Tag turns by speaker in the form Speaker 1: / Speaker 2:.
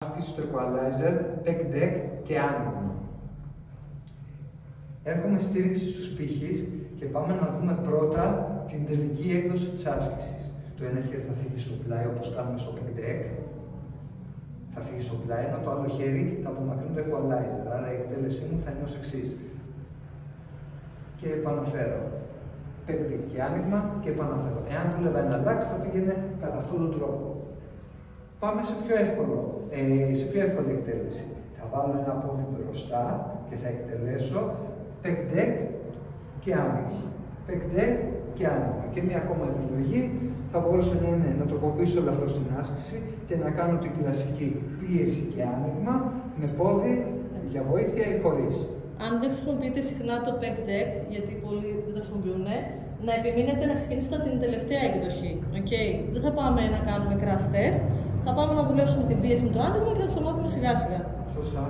Speaker 1: άσκηση στο equalizer, pec deck και άνοιγμα. Έρχομαι στήριξη στους πύχεις και πάμε να δούμε πρώτα την τελική έκδοση της άσκησης. Το ένα χέρι θα φύγει στο πλάι όπως κάνουμε στο pec deck, θα φύγει στο πλάι, ενώ το άλλο χέρι θα απομακρύνει το equalizer. Άρα η εκτέλεσή μου θα είναι ως εξής. Και επαναφέρω. Pec deck και άνοιγμα και επαναφέρω. Εάν δούλευα ένα DAX θα πήγαινε κατά αυτόν τον τρόπο. Πάμε σε πιο εύκολη εκτέλεση. Θα βάλω ένα πόδι μπροστά και θα εκτελέσω pec deck και άνοιγμα. Pec deck και άνοιγμα. Και μια ακόμα επιλογή θα μπορούσε να είναι να τροποποιήσω ελαφρώς την άσκηση και να κάνω την κλασική πίεση και άνοιγμα με πόδι για βοήθεια ή χωρίς.
Speaker 2: Αν δεν χρησιμοποιείτε συχνά το pec deck, γιατί πολλοί δεν το χρησιμοποιούν, να επιμείνετε να ξεκινήσετε την τελευταία εκδοχή. Okay. Δεν θα πάμε να κάνουμε crash test, θα πάμε να δουλέψουμε την πίεση με το άνοιγμα και θα το μάθουμε σιγά σιγά.
Speaker 1: Σωστά.